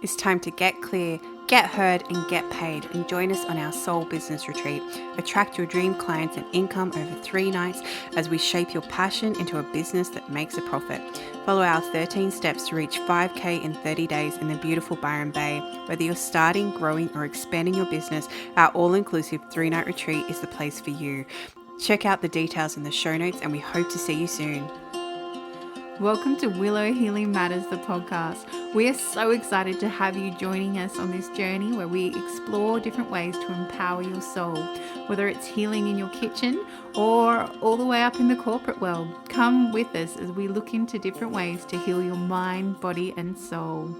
It's time to get clear, get heard, and get paid. And join us on our Soul Business Retreat. Attract your dream clients and income over 3 nights as we shape your passion into a business that makes a profit. Follow our 13 steps to reach 5K in 30 days in the beautiful Byron Bay. Whether you're starting, growing, or expanding your business, our all-inclusive 3-night retreat is the place for you. Check out the details in the show notes, and we hope to see you soon. Welcome to Willow Healing Matters, the podcast. We are so excited to have you joining us on this journey where we explore different ways to empower your soul, whether it's healing in your kitchen or all the way up in the corporate world. Come with us as we look into different ways to heal your mind, body, and soul.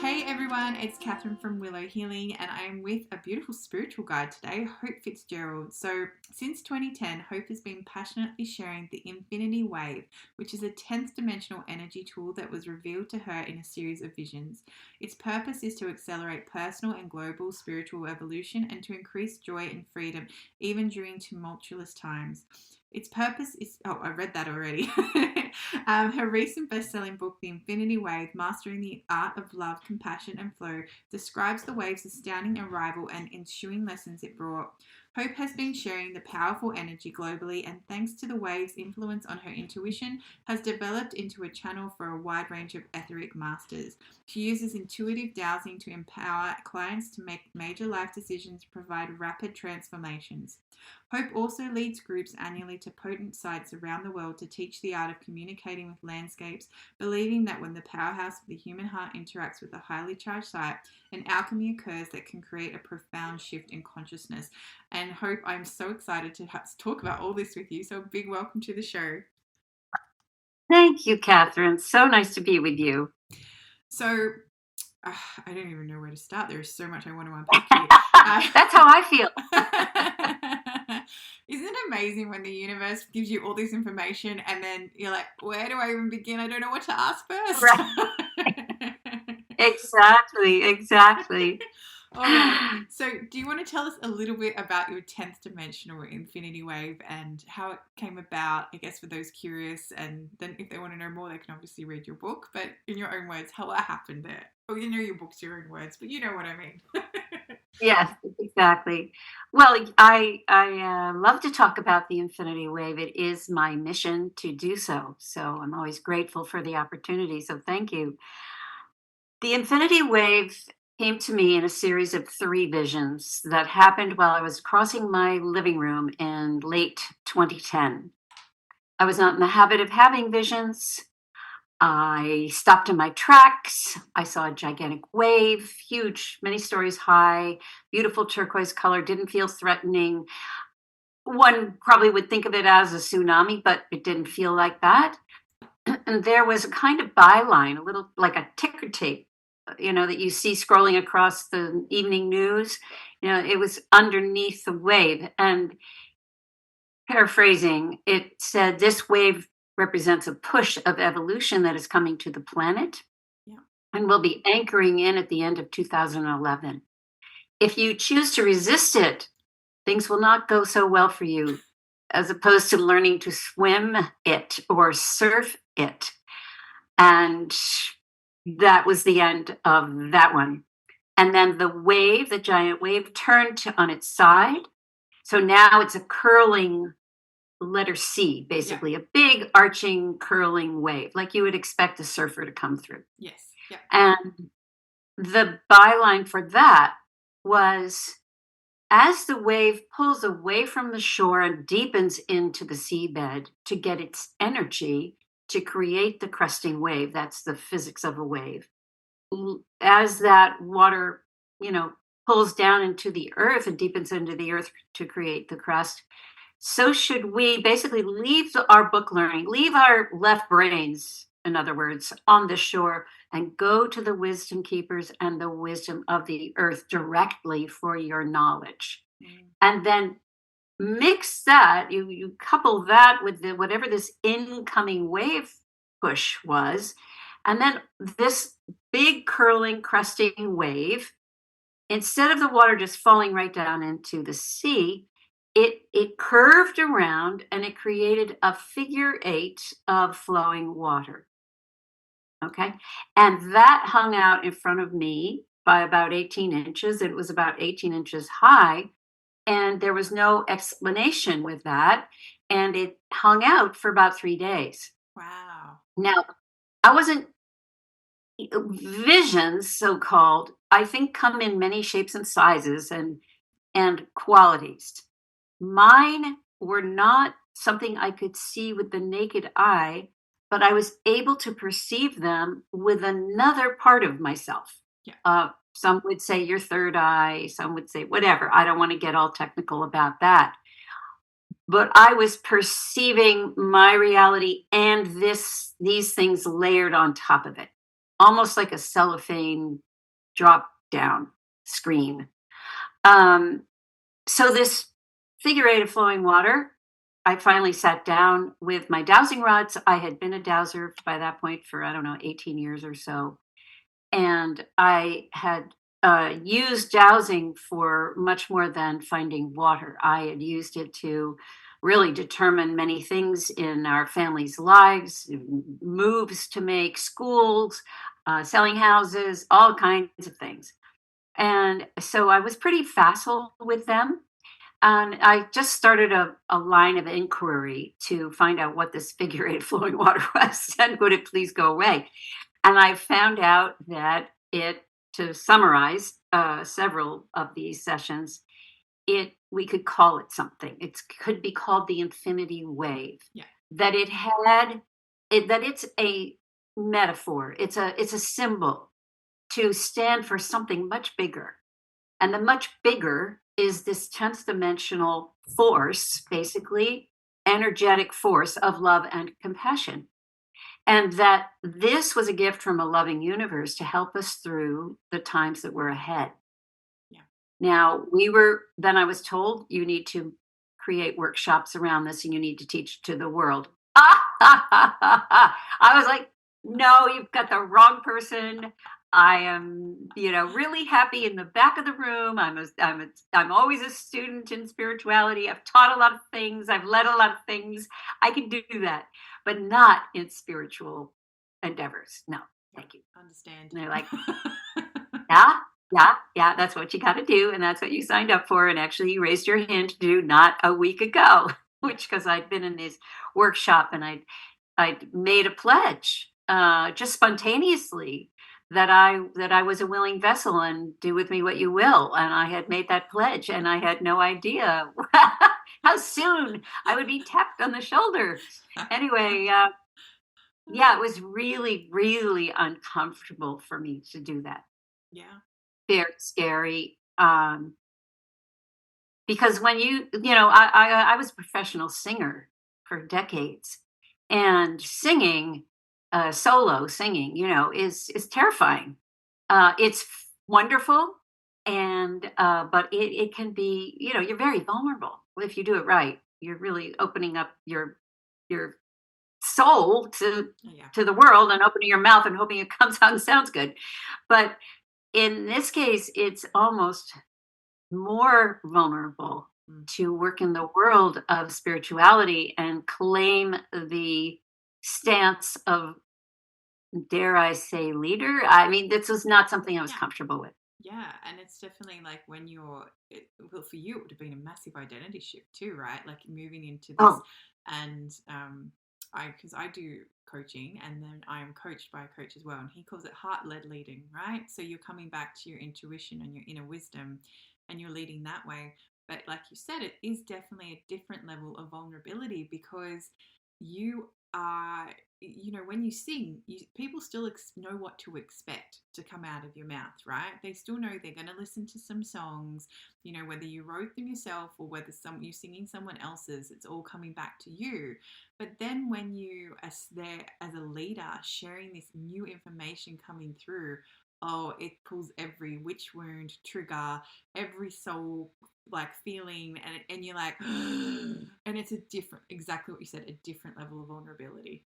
Hey everyone, it's Catherine from Willow Healing, and I'm with a beautiful spiritual guide today, Hope Fitzgerald. So since 2010, Hope has been passionately sharing the Infinity Wave, which is a 10th dimensional energy tool that was revealed to her in a series of visions. Its purpose is to accelerate personal and global spiritual evolution and to increase joy and freedom, even during tumultuous times. Its purpose is, I read that already. Her recent best-selling book, The Infinity Wave, Mastering the Art of Love, Compassion and Flow, describes the wave's astounding arrival and ensuing lessons it brought. Hope has been sharing the powerful energy globally, and thanks to the wave's influence on her intuition, has developed into a channel for a wide range of etheric masters. She uses intuitive dowsing to empower clients to make major life decisions, provide rapid transformations. Hope also leads groups annually to potent sites around the world to teach the art of communicating with landscapes, believing that when the powerhouse of the human heart interacts with a highly charged site, an alchemy occurs that can create a profound shift in consciousness. And Hope, I'm so excited to talk about all this with you. So a big welcome to the show. Thank you, Catherine. So nice to be with you. So I don't even know where to start. There's so much I want to unpack here. That's how I feel. Isn't it amazing when the universe gives you all this information and then you're like, where do I even begin? I don't know what to ask first. Right. Exactly. Oh, so do you want to tell us a little bit about your 10th dimensional infinity wave and how it came about, I guess, for those curious, and then if they want to know more, they can obviously read your book, but in your own words, how it happened there. Oh, you know your book's your own words, but you know what I mean. Yes, exactly. Well, I love to talk about the infinity wave. It is my mission to do so. So I'm always grateful for the opportunity. So thank you. The infinity wave came to me in a series of 3 visions that happened while I was crossing my living room in late 2010. I was not in the habit of having visions. I stopped in my tracks. I saw a gigantic wave, huge, many stories high, beautiful turquoise color, didn't feel threatening. One probably would think of it as a tsunami, but it didn't feel like that. And there was a kind of byline, a little like a ticker tape, that you see scrolling across the evening news. It was underneath the wave. And paraphrasing, it said this wave represents a push of evolution that is coming to the planet. Yeah. And will be anchoring in at the end of 2011. If you choose to resist it, things will not go so well for you, as opposed to learning to swim it or surf it. And that was the end of that one. And then the giant wave turned on its side. So now it's a curling letter C, basically, a big arching curling wave, like you would expect a surfer to come through. Yes. Yeah. And the byline for that was, as the wave pulls away from the shore and deepens into the seabed to get its energy to create the cresting wave, that's the physics of a wave. As that water, pulls down into the earth and deepens into the earth to create the crest, so should we basically leave our book learning, leave our left brains, in other words, on the shore and go to the wisdom keepers and the wisdom of the earth directly for your knowledge. And then mix that, you couple that with whatever this incoming wave push was, and then this big curling, cresting wave, instead of the water just falling right down into the sea, it curved around and it created a figure 8 of flowing water. Okay. And that hung out in front of me by about 18 inches. It was about 18 inches high. And there was no explanation with that. And it hung out for about 3 days. Wow. Now, I wasn't, visions, so called, I think come in many shapes and sizes and qualities. Mine were not something I could see with the naked eye, but I was able to perceive them with another part of myself. Yeah. Some would say your third eye, some would say whatever. I don't want to get all technical about that. But I was perceiving my reality and these things layered on top of it, almost like a cellophane drop down screen. Um, so this figure eight of flowing water, I finally sat down with my dowsing rods. I had been a dowser by that point for, I don't know, 18 years or so. And I had used dowsing for much more than finding water. I had used it to really determine many things in our family's lives, moves to make, schools, selling houses, all kinds of things. And so I was pretty facile with them. And I just started a line of inquiry to find out what this figure eight flowing water was and would it please go away. And I found out that to summarize several of these sessions, we could call it something. It could be called the infinity wave. Yeah. That that it's a metaphor. It's a symbol to stand for something much bigger. And the much bigger is this 10th dimensional force, basically, energetic force of love and compassion. And that this was a gift from a loving universe to help us through the times that were ahead. Yeah. Now, then I was told you need to create workshops around this and you need to teach to the world. I was like, no, you've got the wrong person. I am, really happy in the back of the room. I'm always a student in spirituality. I've taught a lot of things. I've led a lot of things. I can do that, but not in spiritual endeavors. No, thank you. Understand. And they're like, yeah, yeah, yeah, that's what you got to do. And that's what you signed up for. And actually, you raised your hand to do not a week ago, which because I'd been in this workshop and I'd made a pledge just spontaneously that I was a willing vessel and do with me what you will. And I had made that pledge and I had no idea how soon I would be tapped on the shoulder. Anyway, yeah, it was really, really uncomfortable for me to do that. Yeah. Very scary. Because when I was a professional singer for decades, and singing, solo singing, is terrifying. It's wonderful, and but it can be, you're very vulnerable if you do it right. You're really opening up your soul Yeah. to the world and opening your mouth and hoping it comes out and sounds good. But in this case, it's almost more vulnerable Mm. to work in the world of spirituality and claim the stance of, dare I say, leader. I mean, this was not something I was Yeah. comfortable with. Yeah, and it's definitely like when well, for you, it would have been a massive identity shift too, right? Like moving into this, Oh, and because I do coaching, and then I am coached by a coach as well, and he calls it heart-led leading, right? So you're coming back to your intuition and your inner wisdom, and you're leading that way. But like you said, it is definitely a different level of vulnerability because you are when you sing, people still know what to expect to come out of your mouth, right? They still know they're going to listen to some songs, whether you wrote them yourself or whether you're singing someone else's, it's all coming back to you. But then when you as there as a leader sharing this new information coming through, oh, it pulls every witch wound trigger, every soul like feeling, and you're like and it's a different, exactly what you said, a different level of vulnerability.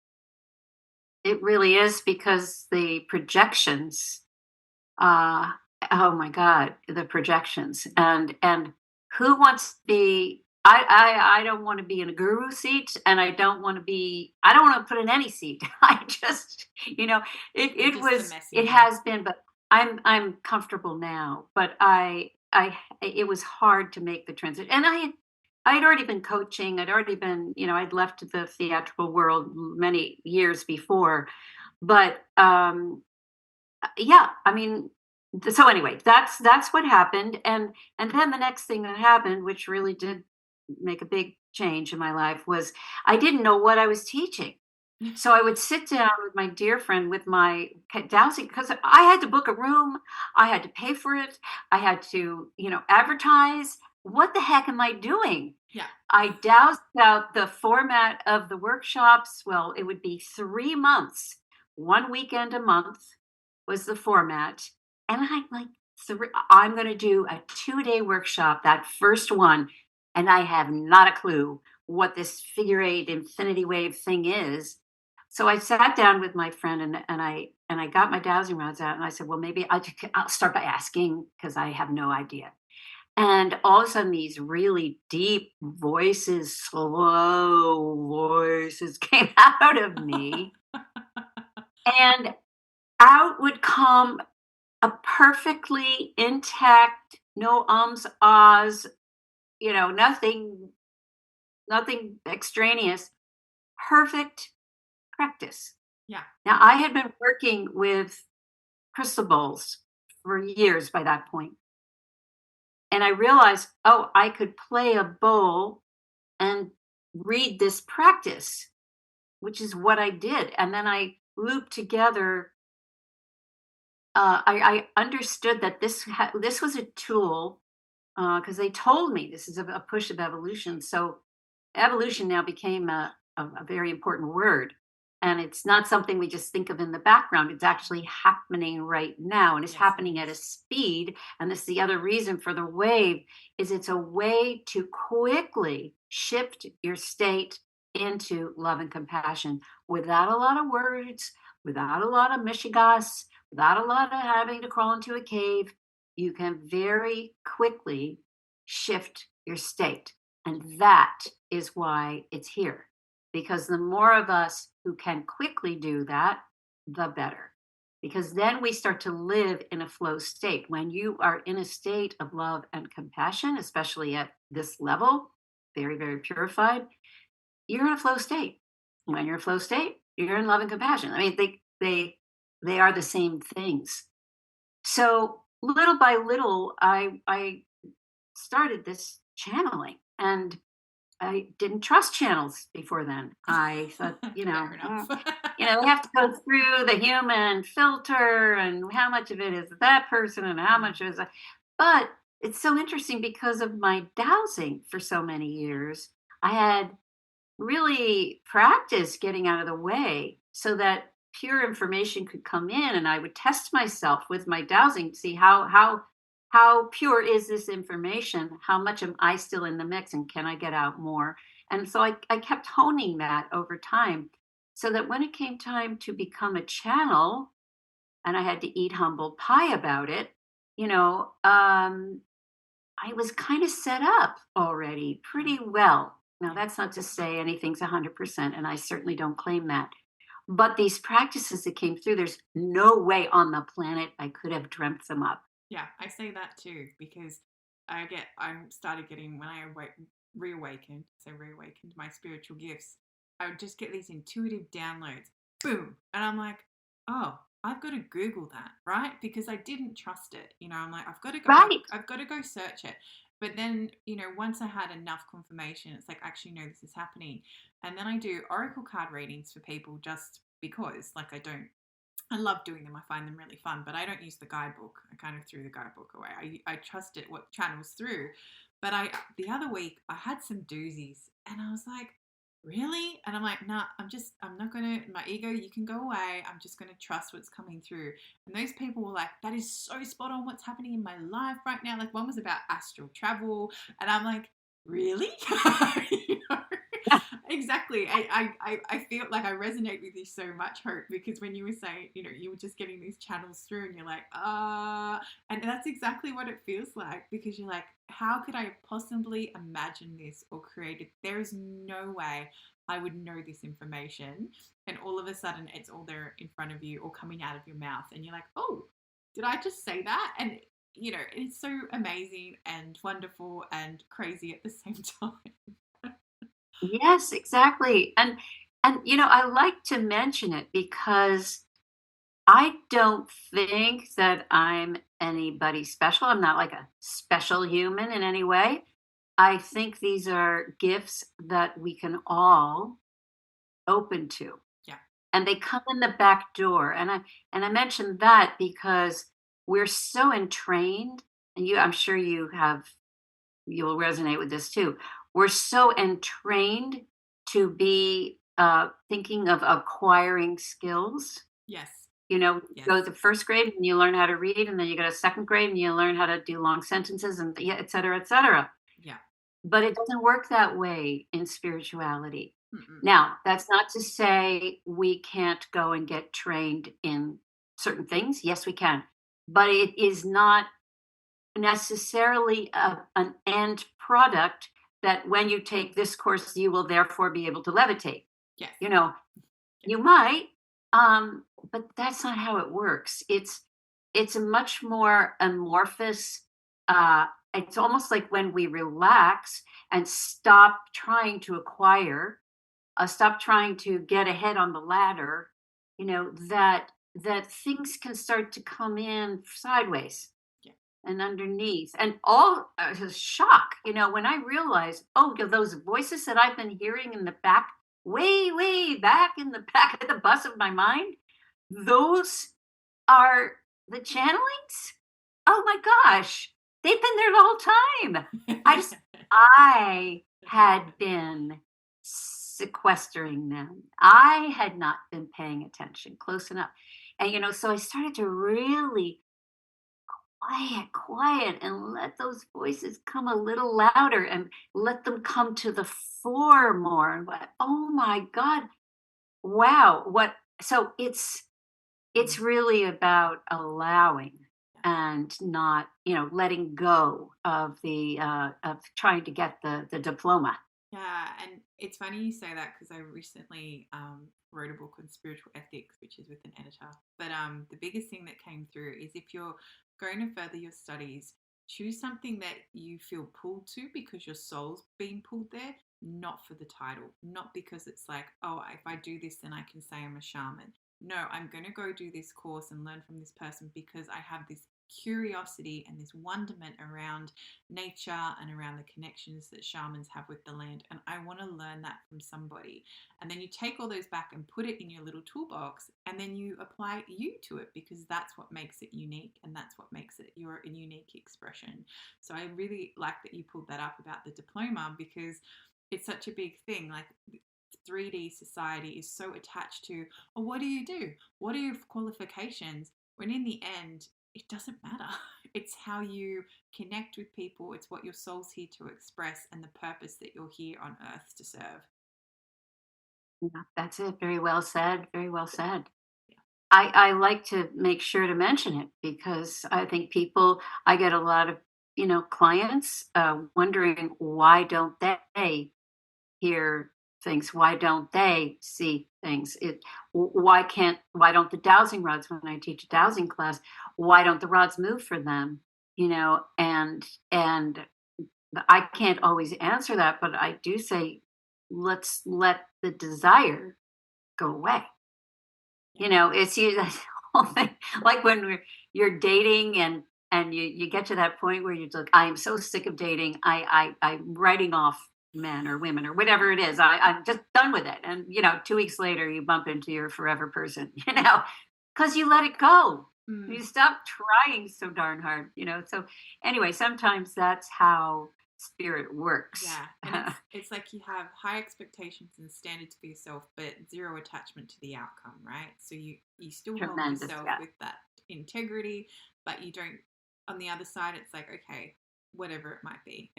it really is because the projections, uh, oh my God, the projections. And who wants to be I don't want to be in a guru seat, and I don't want to put in any seat. I just, Just the messenger. has been, but I'm comfortable now. But it was hard to make the transition. And I had already been coaching. I'd already been, I'd left the theatrical world many years before. But yeah, I mean, so anyway, that's what happened. And then the next thing that happened, which really did make a big change in my life, was I didn't know what I was teaching. So I would sit down with my dear friend with my dowsing, because I had to book a room, I had to pay for it, I had to, advertise. What the heck am I doing? Yeah. I dowsed out the format of the workshops. Well, it would be 3 months, one weekend a month was the format. And I'm like, I'm going to do a 2-day workshop, that first one. And I have not a clue what this figure eight infinity wave thing is. So I sat down with my friend, and I got my dowsing rods out, and I said, well, maybe I'll start by asking, because I have no idea. And all of a sudden, these really deep voices, slow voices came out of me. And out would come a perfectly intact, no ums, ahs, nothing extraneous, perfect practice. Yeah. Now, I had been working with crystal bowls for years by that point. And I realized, oh, I could play a bowl and read this practice, which is what I did. And then I looped together. I understood that this was a tool, because they told me this is a push of evolution. So evolution now became a very important word. And it's not something we just think of in the background. It's actually happening right now, and it's Yes, happening at a speed. And this is the other reason for the wave, is it's a way to quickly shift your state into love and compassion without a lot of words, without a lot of mishigas, without a lot of having to crawl into a cave. You can very quickly shift your state. And that is why it's here. Because the more of us who can quickly do that, the better. Because then we start to live in a flow state. When you are in a state of love and compassion, especially at this level, very, very purified, you're in a flow state. When you're in a flow state, you're in love and compassion. I mean, they are the same things. So little by little, I started this channeling, and I didn't trust channels before then. I thought, Fair enough. we have to go through the human filter, and how much of it is that person and how much is that. But it's so interesting, because of my dowsing for so many years, I had really practiced getting out of the way so that pure information could come in, and I would test myself with my dowsing to see how pure is this information, how much am I still in the mix, and can I get out more. And so I kept honing that over time, so that when it came time to become a channel, and I had to eat humble pie about it, I was kind of set up already pretty well. Now, that's not to say anything's 100%, and I certainly don't claim that. But these practices that came through, there's no way on the planet I could have dreamt them up. Yeah, I say that too, because I started getting, when I reawakened my spiritual gifts, I would just get these intuitive downloads, boom, and I'm like, oh, I've got to Google that, right? Because I didn't trust it. I'm like, Right. I've got to go search it. But then, once I had enough confirmation, it's like, actually, no, this is happening. And then I do oracle card readings for people, just because, like, I love doing them. I find them really fun, but I don't use the guidebook. I kind of threw the guidebook away. I trust it, what channels through. But the other week, I had some doozies, and I was like, really? And I'm like, nah, I'm not going to, my ego, you can go away. I'm just going to trust what's coming through. And those people were like, that is so spot on what's happening in my life right now. Like, one was about astral travel. And I'm like, really? Exactly. I feel like I resonate with you so much, Hope, because when you were saying, you were just getting these channels through and you're like, and that's exactly what it feels like, because you're like, how could I possibly imagine this or create it? There is no way I would know this information. And all of a sudden it's all there in front of you or coming out of your mouth. And you're like, oh, did I just say that? And, it's so amazing and wonderful and crazy at the same time. Yes, exactly. And I like to mention it because I don't think that I'm anybody special. I'm not like a special human in any way. I think these are gifts that we can all open to. Yeah. And they come in the back door. And I mentioned that because we're so entrained, and I'm sure you'll resonate with this too. We're so entrained to be thinking of acquiring skills. Yes. You go to first grade and you learn how to read, and then you go to second grade and you learn how to do long sentences, and yeah, et cetera, et cetera. Yeah. But it doesn't work that way in spirituality. Mm-mm. Now, that's not to say we can't go and get trained in certain things. Yes, we can. But it is not necessarily an end product that when you take this course, you will therefore be able to levitate. Yes. You might, but that's not how it works. It's a much more amorphous. It's almost like when we relax and stop trying to acquire, stop trying to get ahead on the ladder. That things can start to come in sideways and underneath, and all shock, when I realized, oh, those voices that I've been hearing in the back, way back in the back of the bus of my mind, those are the channelings. Oh my gosh, they've been there the whole time. I had been sequestering them. I had not been paying attention close enough. And so I started to really quiet, and let those voices come a little louder and let them come to the fore more. And oh my God, wow. So it's really about allowing and not, letting go of of trying to get the diploma. Yeah, and it's funny you say that because I recently wrote a book on spiritual ethics, which is with an editor. But the biggest thing that came through is if you're going to further your studies, choose something that you feel pulled to because your soul's being pulled there, not for the title, not because it's like, oh, if I do this, then I can say I'm a shaman. No, I'm going to go do this course and learn from this person because I have this curiosity and this wonderment around nature and around the connections that shamans have with the land. And I want to learn that from somebody. And then you take all those back and put it in your little toolbox, and then you apply you to it because that's what makes it unique and that's what makes it your unique expression. So I really like that you pulled that up about the diploma because it's such a big thing. Like 3D society is so attached to, oh, what do you do? What are your qualifications? When in the end, it doesn't matter. It's how you connect with people. It's what your soul's here to express and the purpose that you're here on earth to serve. Yeah, that's it. Very well said. Very well said. Yeah. I like to make sure to mention it because I think I get a lot of, clients wondering why don't they hear things? Why don't they see things? Why don't the dowsing rods, when I teach a dowsing class, why don't the rods move for them? And I can't always answer that, but I do say, let's let the desire go away. It's that whole thing, like when you're dating and you get to that point where you're like, I am so sick of dating. I'm writing off men or women or whatever it is. I'm just done with it. And 2 weeks later you bump into your forever person, because you let it go. You stop trying so darn hard, So anyway, sometimes that's how spirit works. Yeah, and it's like you have high expectations and standards for yourself, but zero attachment to the outcome, right? So you still hold Tremendous, yourself yeah. with that integrity, but you don't. On the other side, it's like, okay, whatever it might be.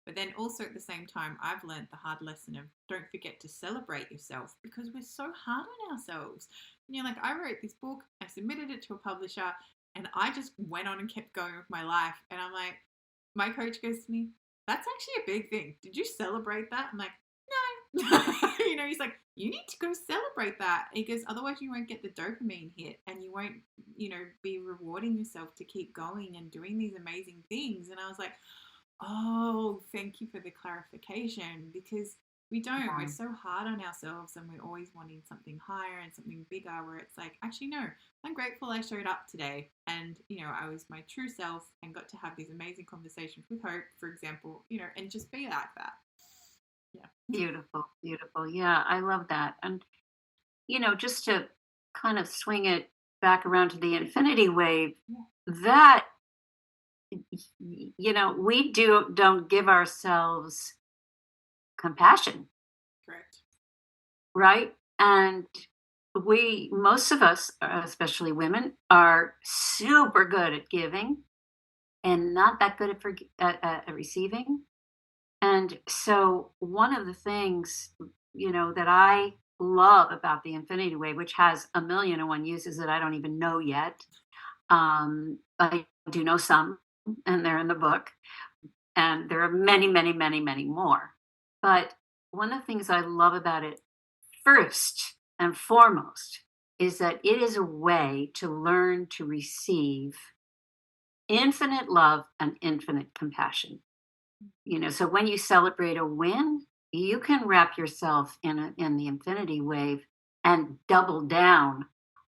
But then also at the same time, I've learned the hard lesson of don't forget to celebrate yourself, because we're so hard on ourselves. And you're like, I wrote this book, I submitted it to a publisher, and I just went on and kept going with my life. And I'm like, my coach goes to me, that's actually a big thing. Did you celebrate that? I'm like, no. He's like, you need to go celebrate that. He goes, otherwise you won't get the dopamine hit, and you won't, be rewarding yourself to keep going and doing these amazing things. And I was like, oh, thank you for the clarification, because we don't. We're so hard on ourselves, and we're always wanting something higher and something bigger, where it's like, actually, no, I'm grateful I showed up today, and, I was my true self and got to have these amazing conversations with Hope, for example, and just be like that. Yeah. Beautiful, beautiful. Yeah, I love that. And, just to kind of swing it back around to the infinity wave, that, we don't give ourselves compassion, Correct. right? And most of us, especially women, are super good at giving and not that good at receiving. And so one of the things, that I love about the infinity wave, which has a million and one uses that I don't even know yet. I do know some, and they're in the book, and there are many, many, many, many more. But one of the things I love about it, first and foremost, is that it is a way to learn to receive infinite love and infinite compassion. So when you celebrate a win, you can wrap yourself in the infinity wave and double down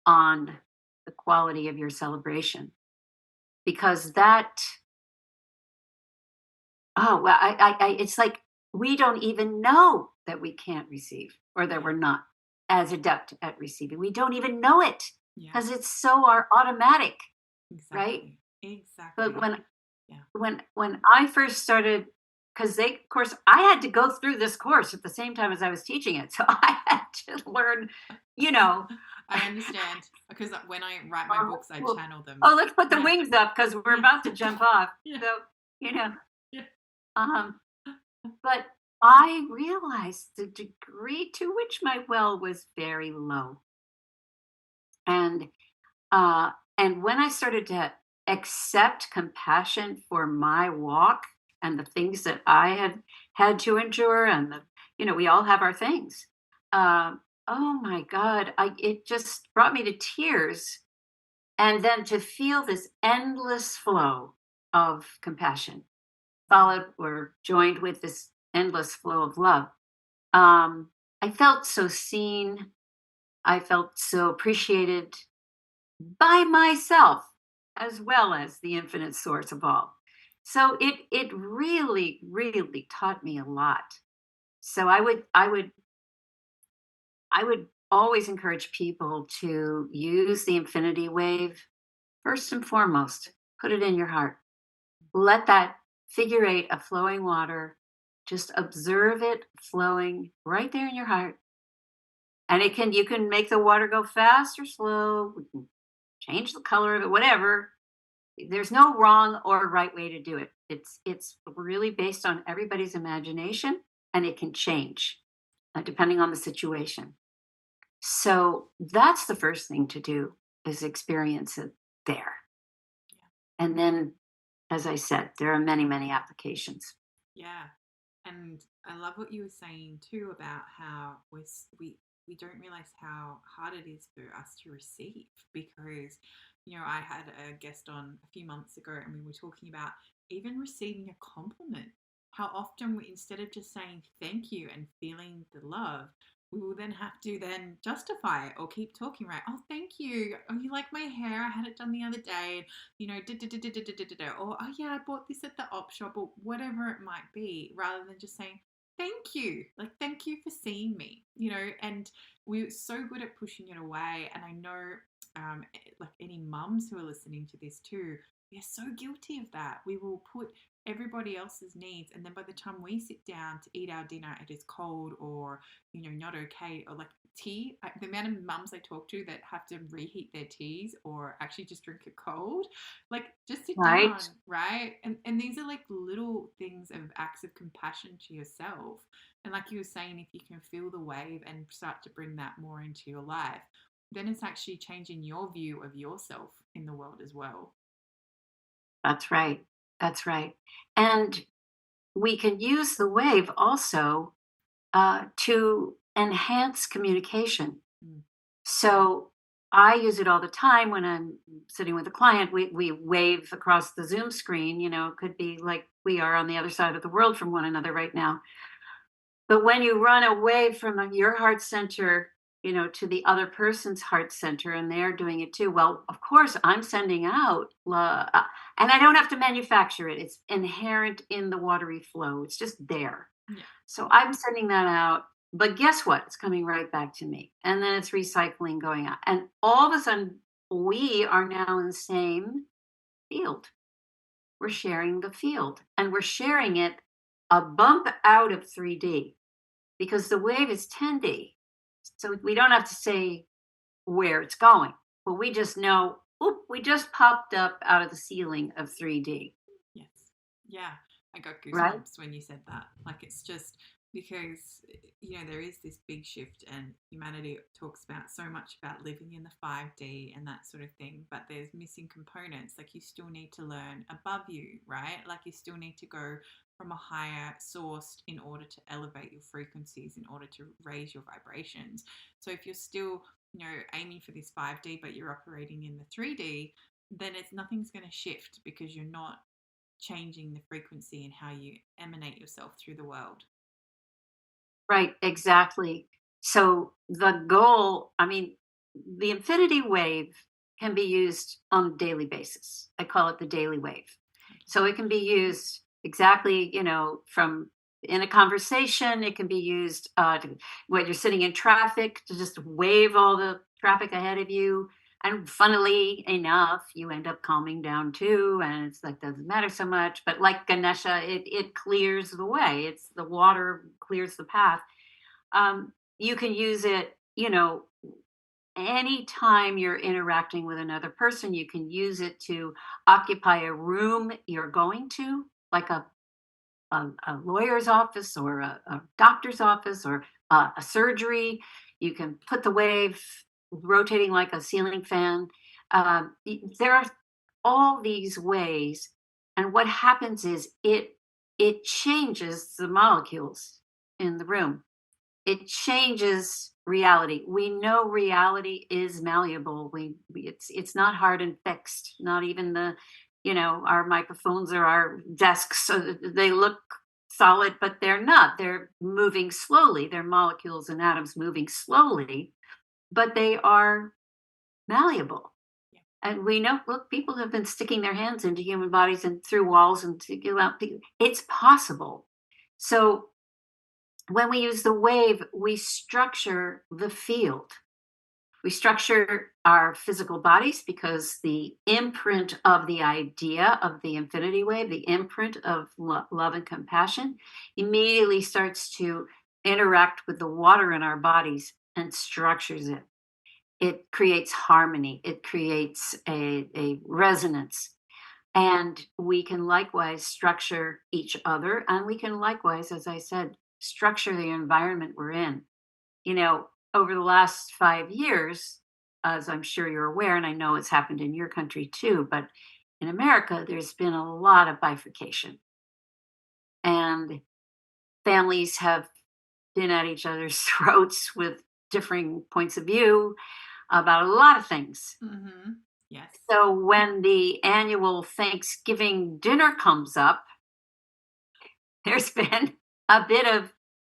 on the quality of your celebration, because it's like we don't even know that we can't receive, or that we're not as adept at receiving. We don't even know it, because it's so automatic. Exactly. Right? Exactly. But when I first started, because of course, I had to go through this course at the same time as I was teaching it, so I had to learn, I understand, because when I write my books, I channel them. Oh, let's put the wings up, because we're about to jump off. Yeah. So, Yeah. but I realized the degree to which my well was very low. And when I started to accept compassion for my walk and the things that I had to endure, and we all have our things. Oh my God, it just brought me to tears. And then to feel this endless flow of compassion, followed or joined with this endless flow of love. I felt so seen. I felt so appreciated by myself, as well as the infinite source of all. So it really, really taught me a lot. So I would always encourage people to use the infinity wave first and foremost. Put it in your heart. Let that figure eight of flowing water, just observe it flowing right there in your heart. And you can make the water go fast or slow. We can change the color of it, whatever. There's no wrong or right way to do it. It's really based on everybody's imagination, and it can change depending on the situation. So that's the first thing to do, is experience it there. And then, as I said, there are many, many applications. Yeah. And I love what you were saying too about how we don't realize how hard it is for us to receive, because I had a guest on a few months ago, and we were talking about even receiving a compliment. How often instead of just saying thank you and feeling the love, we will then have to then justify it or keep talking, right? Oh, thank you. Oh, you like my hair? I had it done the other day. Or, oh yeah, I bought this at the op shop, or whatever it might be, rather than just saying thank you. Like, thank you for seeing me, and we're so good at pushing it away. And I know like any mums who are listening to this too, we are so guilty of that. We will put everybody else's needs, and then by the time we sit down to eat our dinner, it is cold or not okay, or like tea. The amount of mums I talk to that have to reheat their teas or actually just drink it cold, like just sit Right? down, right? And these are like little things of acts of compassion to yourself. And like you were saying, if you can feel the wave and start to bring that more into your life, then it's actually changing your view of yourself in the world as well. That's right. That's right. And we can use the wave also to enhance communication. Mm. So I use it all the time when I'm sitting with a client. We wave across the Zoom screen. It could be like we are on the other side of the world from one another right now. But when you run away from your heart center, to the other person's heart center, and they're doing it too, well, of course, I'm sending out, and I don't have to manufacture it. It's inherent in the watery flow, it's just there. Yeah. So I'm sending that out. But guess what? It's coming right back to me. And then it's recycling going on. And all of a sudden, we are now in the same field. We're sharing the field, and we're sharing it a bump out of 3D because the wave is 10D. So we don't have to say where it's going, but we just know, oop, we just popped up out of the ceiling of 3D, Yes. Yeah. I got right? goosebumps when you said that. Like it's just because there is this big shift, and humanity talks about so much about living in the 5D and that sort of thing, but there's missing components. Like you still need to learn above you, right? Like you still need to go from a higher source in order to elevate your frequencies, in order to raise your vibrations. So if you're still aiming for this 5D but you're operating in the 3D, then it's nothing's going to shift because you're not changing the frequency and how you emanate yourself through the world. Right, exactly. So the goal, I mean, the infinity wave can be used on a daily basis. I call it the daily wave. So it can be used exactly, from in a conversation. It can be used when you're sitting in traffic to just wave all the traffic ahead of you. And funnily enough, you end up calming down too, and it's like doesn't matter so much. But like Ganesha, it clears the way. It's the water clears the path. You can use it, anytime you're interacting with another person. You can use it to occupy a room you're going to, like a lawyer's office or a doctor's office or a surgery. You can put the wave rotating like a ceiling fan. There are all these ways, and what happens is it changes the molecules in the room. It changes reality. We know reality is malleable. It's not hard and fixed. Not even our microphones or our desks. So they look solid, but they're not. They're moving slowly. They're molecules and atoms moving slowly, but they are malleable. Yeah. And we know, look, people have been sticking their hands into human bodies and through walls and to get out. It's possible. So when we use the wave, we structure the field. We structure our physical bodies because the imprint of the idea of the infinity wave, the imprint of love and compassion, immediately starts to interact with the water in our bodies and structures it. It creates harmony, it creates a resonance. And we can likewise structure each other. And we can likewise, as I said, structure the environment we're in. Over the last 5 years, as I'm sure you're aware, and I know it's happened in your country too, but in America, there's been a lot of bifurcation. And families have been at each other's throats with differing points of view about a lot of things. Mm-hmm. Yes. So when the annual Thanksgiving dinner comes up, there's been a bit of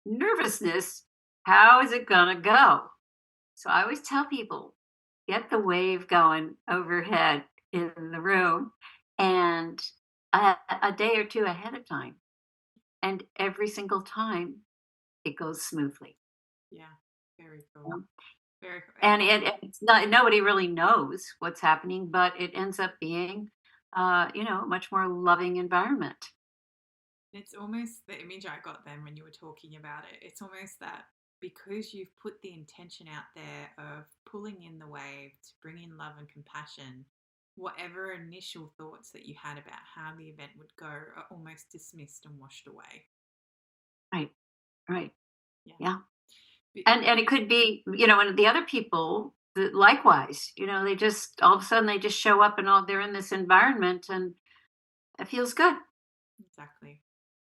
nervousness. How is it going to go? So I always tell people, get the wave going overhead in the room and a day or two ahead of time. And every single time it goes smoothly. Yeah. Very cool. Very And it's not, nobody really knows what's happening, but it ends up being, a much more loving environment. It's almost the image I got then when you were talking about it. It's almost that because you've put the intention out there of pulling in the wave to bring in love and compassion, whatever initial thoughts that you had about how the event would go are almost dismissed and washed away. Right, right, Yeah. yeah. But And it could be, and the other people likewise, they just all of a sudden they just show up and all they're in this environment and it feels good. exactly.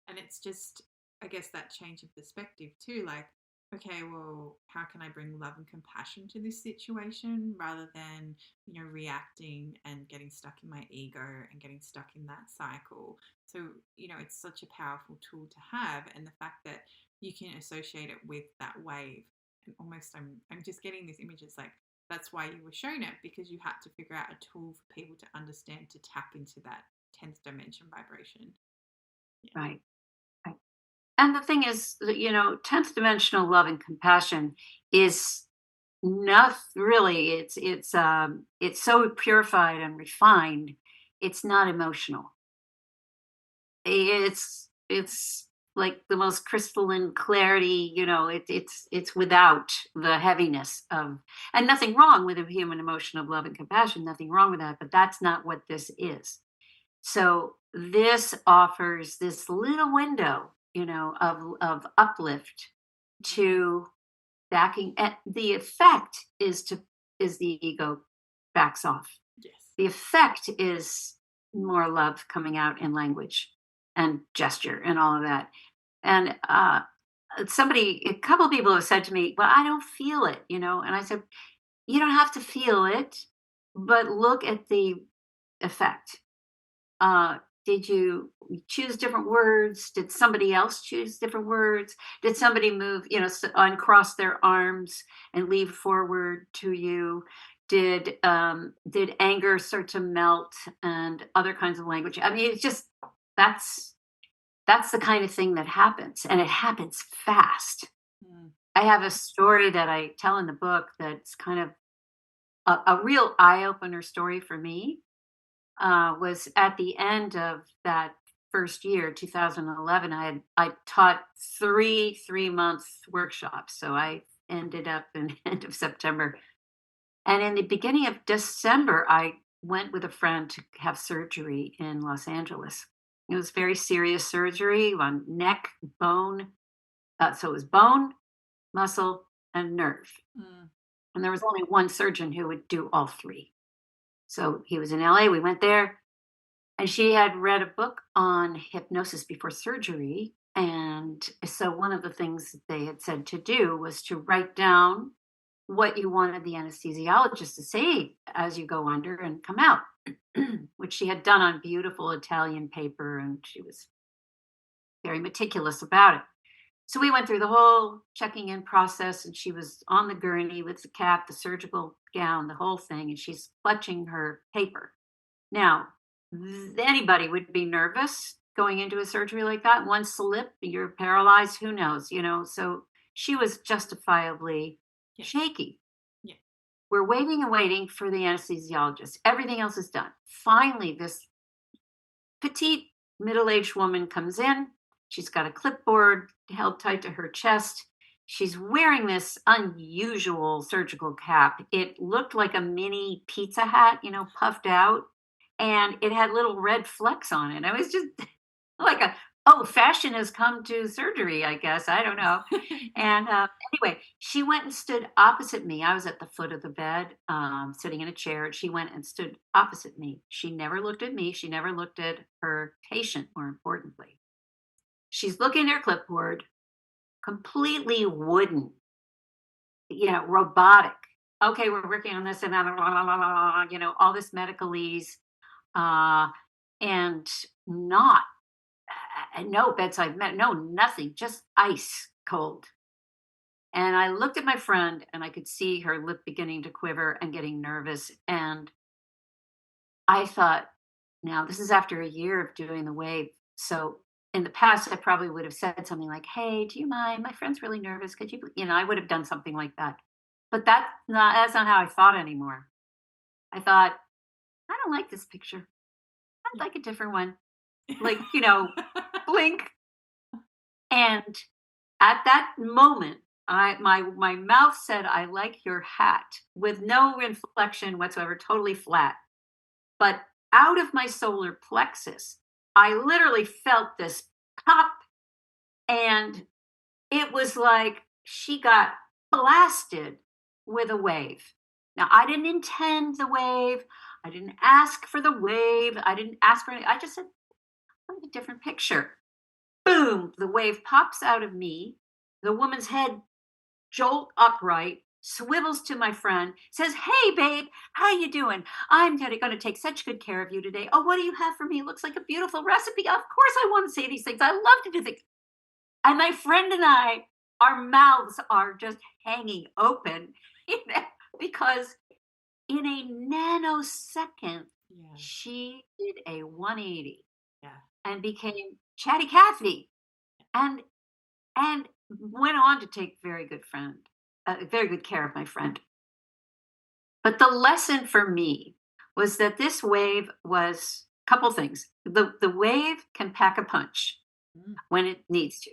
And it's just, I guess, that change of perspective too. Like, okay, well, how can I bring love and compassion to this situation rather than, reacting and getting stuck in my ego and getting stuck in that cycle? So, it's such a powerful tool to have. And the fact that you can associate it with that wave. And almost, I'm just getting this image. It's like, that's why you were shown it because you had to figure out a tool for people to understand to tap into that 10th dimension vibration. Yeah. Right, right. And the thing is, that, 10th dimensional love and compassion is not really, it's so purified and refined. It's not emotional. It's like the most crystalline clarity, it's without the heaviness of, and nothing wrong with a human emotion of love and compassion, nothing wrong with that, but that's not what this is. So this offers this little window, of uplift Mm. to backing, and the effect is the ego backs off. Yes. The effect is more love coming out in language and gesture and all of that. And a couple of people have said to me, "Well, I don't feel it," and I said, "You don't have to feel it, but look at the effect. Uh, did you choose different words? Did somebody else choose different words? Did somebody move, uncross their arms and leave forward to you? Did anger start to melt and other kinds of language? I mean, it's just that's that's the kind of thing that happens, and it happens fast. Mm. I have a story that I tell in the book that's kind of a real eye opener story for me. Was at the end of that first year, 2011. I taught three-month workshops, so I ended up in end of September, and in the beginning of December, I went with a friend to have surgery in Los Angeles. It was very serious surgery on neck, bone. So it was bone, muscle, and nerve. Mm. And there was only one surgeon who would do all three. So he was in LA. We went there. And she had read a book on hypnosis before surgery. And so one of the things that they had said to do was to write down what you wanted the anesthesiologist to say as you go under and come out, which she had done on beautiful Italian paper. And she was very meticulous about it. So we went through the whole checking in process, and she was on the gurney with the cap, the surgical gown, the whole thing, and she's clutching her paper. Now, anybody would be nervous going into a surgery like that. One slip, you're paralyzed, who knows, So she was justifiably Yes. shaky. Yeah. We're waiting and waiting for the anesthesiologist. Everything else is done. Finally, this petite middle aged woman comes in. She's got a clipboard held tight to her chest. She's wearing this unusual surgical cap. It looked like a mini pizza hat, puffed out, and it had little red flecks on it. I was just like oh, fashion has come to surgery, I guess. I don't know. And anyway, she went and stood opposite me. I was at the foot of the bed, sitting in a chair. And she went and stood opposite me. She never looked at me. She never looked at her patient, more importantly. She's looking at her clipboard, completely wooden, robotic. Okay, we're working on this and that, all this medicalese, uh, and not no bedside no nothing, just ice cold. And I looked at my friend and I could see her lip beginning to quiver and getting nervous. And I thought, now this is after a year of doing the wave. So in the past, I probably would have said something like, "Hey, do you mind? My friend's really nervous. Could you, I would have done something like that." But that's not how I thought anymore. I thought, I don't like this picture. I'd like a different one. Like, blink. And at that moment, my mouth said, "I like your hat," with no inflection whatsoever, totally flat. But out of my solar plexus, I literally felt this pop, and it was like she got blasted with a wave. Now, I didn't intend the wave. I didn't ask for the wave. I didn't ask for any. I just said, "I want a different picture." Boom, the wave pops out of me. The woman's head jolt upright, swivels to my friend, says, "Hey, babe, how you doing? I'm going to take such good care of you today. Oh, what do you have for me? It looks like a beautiful recipe. Of course I want to say these things. I love to do things." And my friend and I, our mouths are just hanging open, because in a nanosecond, Yeah. she did a 180 Yeah. and became Chatty Cathy, and went on to take very good care of my friend. But the lesson for me was that this wave was a couple things. The wave can pack a punch Mm. when it needs to.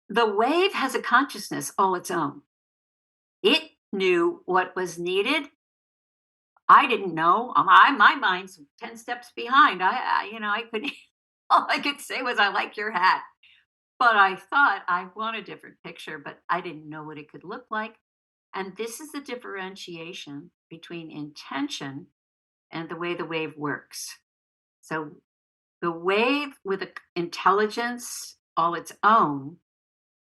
The wave has a consciousness all its own. It knew what was needed. I didn't know. My mind's 10 steps behind. I could, all I could say was, "I like your hat." But I thought I want a different picture, but I didn't know what it could look like. And this is the differentiation between intention and the way the wave works. So the wave with intelligence all its own,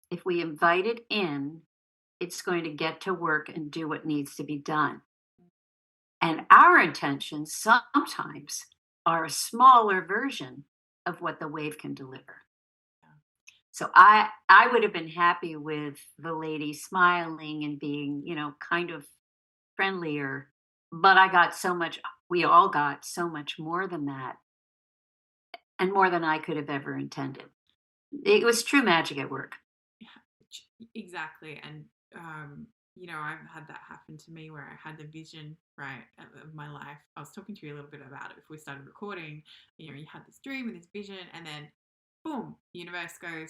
if we invite it in, it's going to get to work and do what needs to be done. And our intentions sometimes are a smaller version of what the wave can deliver. So I would have been happy with the lady smiling and being, kind of friendlier, but we all got so much more than that, and more than I could have ever intended. It was true magic at work. Exactly. And I've had that happen to me where I had the vision, right, of my life. I was talking to you a little bit about it before we started recording. You had this dream and this vision, and then boom, the universe goes,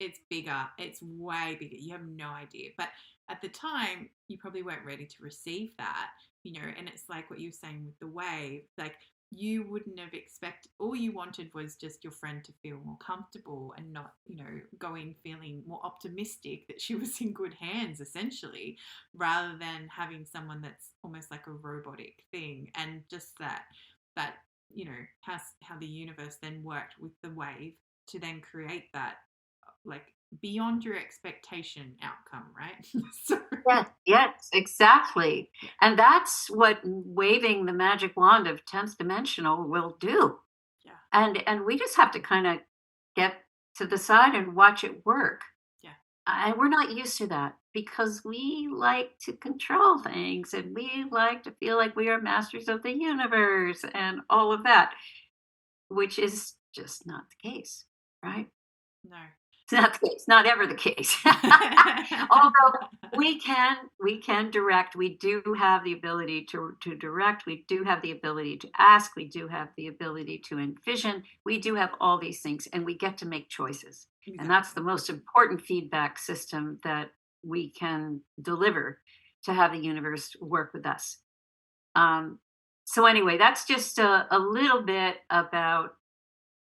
it's bigger, it's way bigger, you have no idea. But at the time you probably weren't ready to receive that. And it's like what you were saying with the wave, like you wouldn't have expected, all you wanted was just your friend to feel more comfortable and not, going feeling more optimistic that she was in good hands, essentially, rather than having someone that's almost like a robotic thing. And just that how the universe then worked with the wave to then create that, like, beyond your expectation outcome, right? So Yes, exactly. And that's what waving the magic wand of 10th dimensional will do. yeah, And we just have to kind of get to the side and watch it work. yeah, And we're not used to that because we like to control things and we like to feel like we are masters of the universe and all of that, which is just not the case, right? no. It's not the case, not ever the case. Although we can direct. We do have the ability to direct. We do have the ability to ask. We do have the ability to envision. We do have all these things, and we get to make choices. And that's the Exactly. most important feedback system that we can deliver to have the universe work with us. Um, so anyway, that's just a little bit about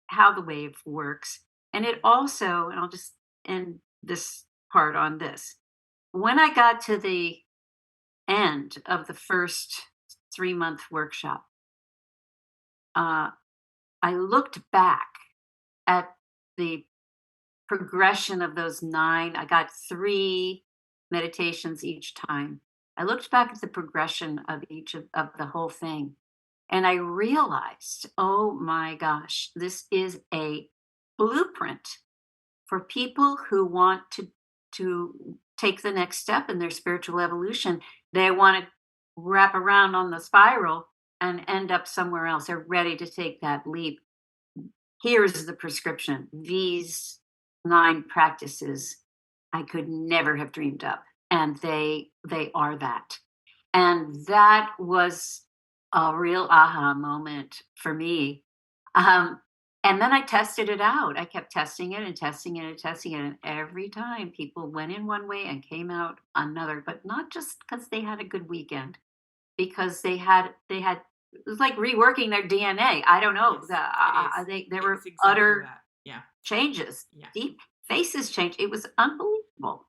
how the wave works. And it also, and I'll just end this part on this. When I got to the end of the first 3-month workshop, uh, I looked back at the progression of those 9. I got 3 meditations each time. I looked back at the progression of each of the whole thing. And I realized, oh my gosh, this is a blueprint for people who want to take the next step in their spiritual evolution. They want to wrap around on the spiral and end up somewhere else. They're ready to take that leap. Here's the prescription. These 9 practices I could never have dreamed up. and they are that. And that was a real aha moment for me. Um, and then I tested it out. I kept testing it and testing it and testing it. And every time people went in one way and came out another, but not just because they had a good weekend, because they had it was like reworking their DNA. I don't know. Yes, it is. There were It's exactly utter that. Yeah. changes, Yeah. deep faces change. It was unbelievable.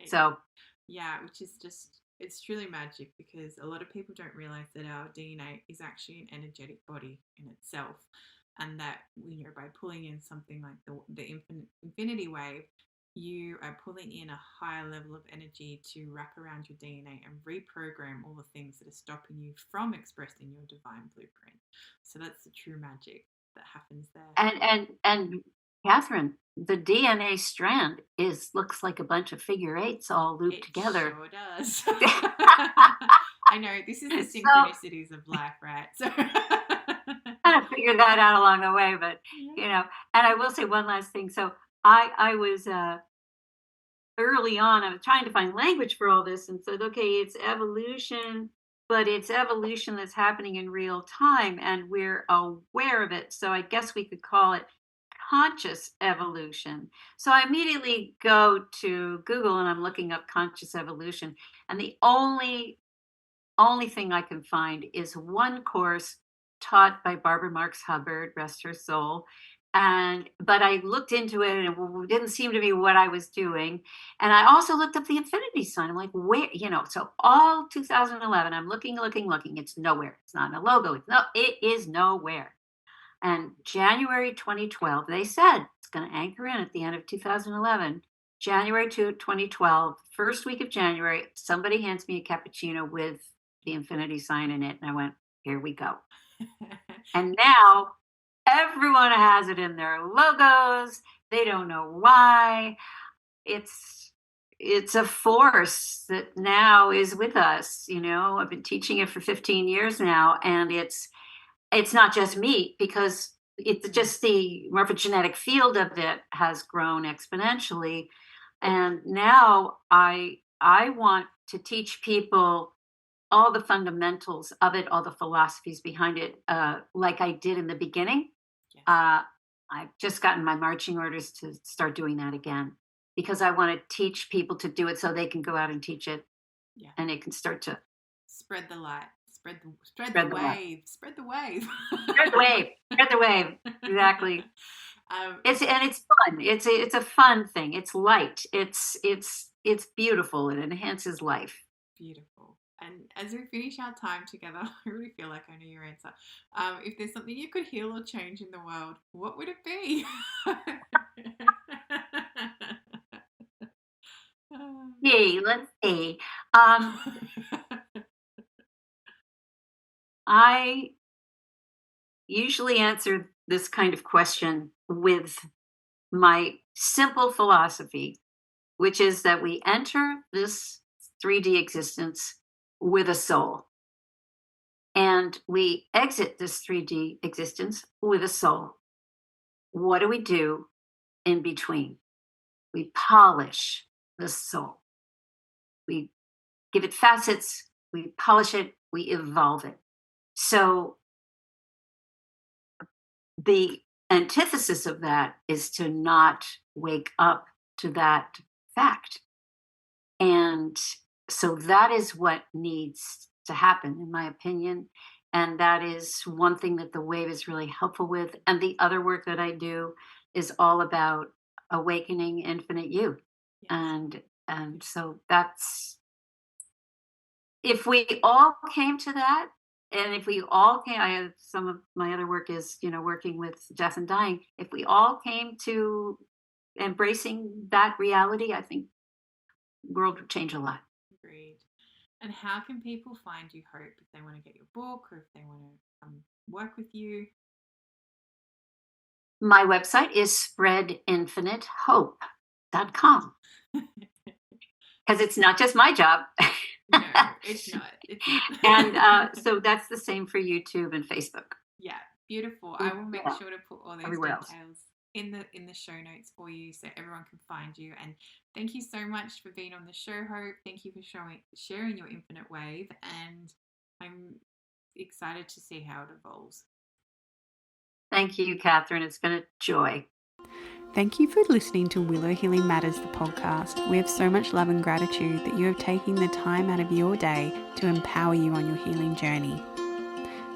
It- So yeah, which is just, it's truly magic, because a lot of people don't realize that our DNA is actually an energetic body in itself. And that, by pulling in something like the infinity wave, you are pulling in a higher level of energy to wrap around your DNA and reprogram all the things that are stopping you from expressing your divine blueprint. So that's the true magic that happens there. and Catherine, the DNA strand looks like a bunch of figure eights all looped It together. sure does. I know, this is the So synchronicities of life, right? So kind of figured that out along the way, but and I will say one last thing. So I was early on, I was trying to find language for all this and said, okay, it's evolution, but it's evolution that's happening in real time and we're aware of it. So I guess we could call it conscious evolution. So I immediately go to Google and I'm looking up conscious evolution. And the only thing I can find is one course taught by Barbara Marx Hubbard, rest her soul. But I looked into it and it didn't seem to be what I was doing. And I also looked up the infinity sign. I'm like, where, so all 2011, I'm looking. It's nowhere. It's not in a logo. It is nowhere. And January 2012, they said it's going to anchor in at the end of 2011. January 2012, first week of January, somebody hands me a cappuccino with the infinity sign in it. And I went, here we go. And now everyone has it in their logos. They don't know why. It's a force that now is with us. I've been teaching it for 15 years now, and it's not just me, because it's just the morphogenetic field of it has grown exponentially. And now I want to teach people all the fundamentals of it, all the philosophies behind it, like I did in the beginning. Yes. I've just gotten my marching orders to start doing that again, because I want to teach people to do it so they can go out and teach it. Yeah. And it can start to spread the light, spread the wave, spread the wave. Spread the wave. Exactly. It's fun. It's a fun thing. It's light. It's beautiful. It enhances life. Beautiful. And as we finish our time together, I really feel like I know your answer. If there's something you could heal or change in the world, what would it be? Yay, let's see. I usually answer this kind of question with my simple philosophy, which is that we enter this 3D existence with a soul, and we exit this 3D existence with a soul. What do we do in between? We polish the soul. We give it facets, we polish it, we evolve it. So the antithesis of that is to not wake up to that fact. And so that is what needs to happen, in my opinion. And that is one thing that the wave is really helpful with. And the other work that I do is all about awakening infinite you. Yes. And so that's, if we all came to that, and if we all came, some of my other work is, working with death and dying. If we all came to embracing that reality, I think the world would change a lot. Agreed. And how can people find you, Hope, if they want to get your book or if they want to work with you? My website is spreadinfinitehope.com. Because it's not just my job. No, it's not. And so that's the same for YouTube and Facebook. Yeah, beautiful. I will make sure to put all those everywhere details in the show notes for you so everyone can find you. And thank you so much for being on the show, Hope. Thank you for sharing your infinite wave, and I'm excited to see how it evolves. Thank you, Catherine. It's been a joy. Thank you for listening to Willow Healing Matters, the podcast. We have so much love and gratitude that you have taken the time out of your day to empower you on your healing journey.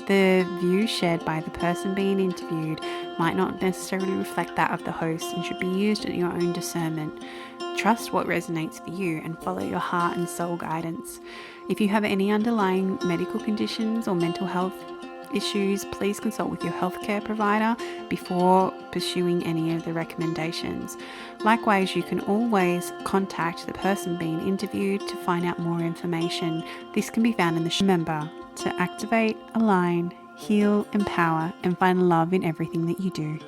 The views shared by the person being interviewed might not necessarily reflect that of the host and should be used at your own discernment. Trust what resonates for you and follow your heart and soul guidance. If you have any underlying medical conditions or mental health issues, please consult with your healthcare provider before pursuing any of the recommendations. Likewise, you can always contact the person being interviewed to find out more information. This can be found in the show. Remember to activate, align, heal, empower, and find love in everything that you do.